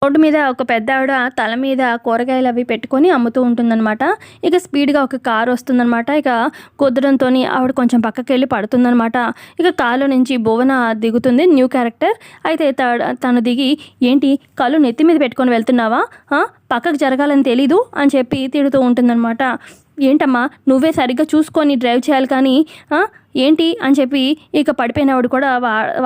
Road మీద ఒక పెద్దావిడ తల మీద కూరగాయలు అవి పెట్టుకొని అమ్ముతూ ఉంటుందన్నమాట. ఇక స్పీడ్‌గా ఒక కారు వస్తుందన్నమాట. ఇక కుదరంతోని ఆవిడ కొంచెం పక్కకెళ్ళి పడుతుందన్నమాట. ఇక కారులో నుంచి భువన దిగుతుంది న్యూ క్యారెక్టర్. అయితే తను దిగి, "ఏంటి కళ్ళు నెత్తి మీద పెట్టుకొని వెళ్తున్నావా? పక్కకు జరగాలని తెలీదు" అని చెప్పి తిడుతూ ఉంటుందన్నమాట. "ఏంటమ్మా నువ్వే సరిగ్గా చూసుకొని డ్రైవ్ చేయాలి కానీ ఏంటి" అని చెప్పి ఇక పడిపోయిన ఆవిడ కూడా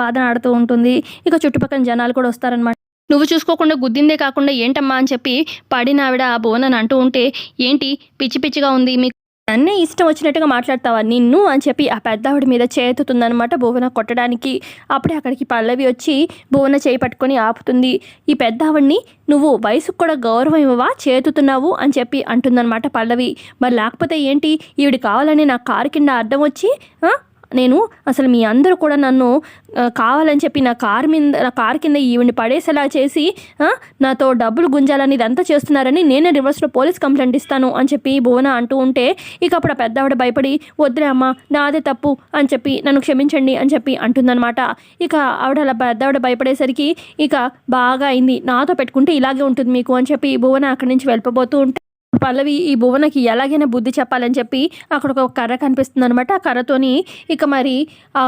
వాదన ఆడుతూ ఉంటుంది. ఇక చుట్టుపక్కల జనాలు కూడా వస్తారనమాట. "నువ్వు చూసుకోకుండా గుద్దిందే కాకుండా ఏంటమ్మా" అని చెప్పి పడిన ఆవిడ భువనని అంటూ ఉంటే, "ఏంటి పిచ్చి పిచ్చిగా ఉంది మీకు, నన్నే ఇష్టం వచ్చినట్టుగా మాట్లాడతావా నిన్ను" అని చెప్పి ఆ పెద్దావిడ మీద చేతుతుందనమాట భువన కొట్టడానికి. అప్పుడే అక్కడికి పల్లవి వచ్చి భువన చేయి పట్టుకొని ఆపుతుంది. "ఈ పెద్దావిడిని నువ్వు వయసుకు కూడా గౌరవం ఇవ్వవా, చేతుతున్నావు" అని చెప్పి అంటుందన్నమాట పల్లవి. "మరి లేకపోతే ఏంటి, ఈవిడ కావాలని నా కారు కింద అడ్డం వచ్చి నేను అసలు మీ అందరూ కూడా నన్ను కావాలని చెప్పి నా కారు కింద ఈవిడ్ని పడేసేలా చేసి నాతో డబ్బులు గుంజాలని ఇదంతా చేస్తున్నారని నేనే రివర్స్లో పోలీస్ కంప్లైంట్ ఇస్తాను" అని చెప్పి భువన అంటూ ఉంటే, ఇక అప్పుడు ఆ పెద్దావిడ భయపడి, "వద్దులే అమ్మ నాదే తప్పు అని చెప్పి నన్ను క్షమించండి" అని చెప్పి అంటుందన్నమాట. ఇక అలా పెద్దావిడ భయపడేసరికి ఇక బాగా అయింది, నాతో పెట్టుకుంటే ఇలాగే ఉంటుంది మీకు అని చెప్పి భువన అక్కడి నుంచి వెళ్ళిపోతూ ఉంటే, పల్లవి ఈ భువనకి ఎలాగైనా బుద్ధి చెప్పాలని చెప్పి అక్కడ ఒక కర్ర కనిపిస్తుంది అనమాట. ఆ కర్రతోని ఇక మరి ఆ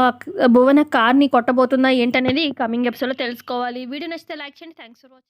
భువన కార్ని కొట్టబోతుందా ఏంటనేది కమింగ్ ఎపిసోడ్లో తెలుసుకోవాలి. వీడియో నచ్చితే లైక్ చేయండి. Thanks for watching.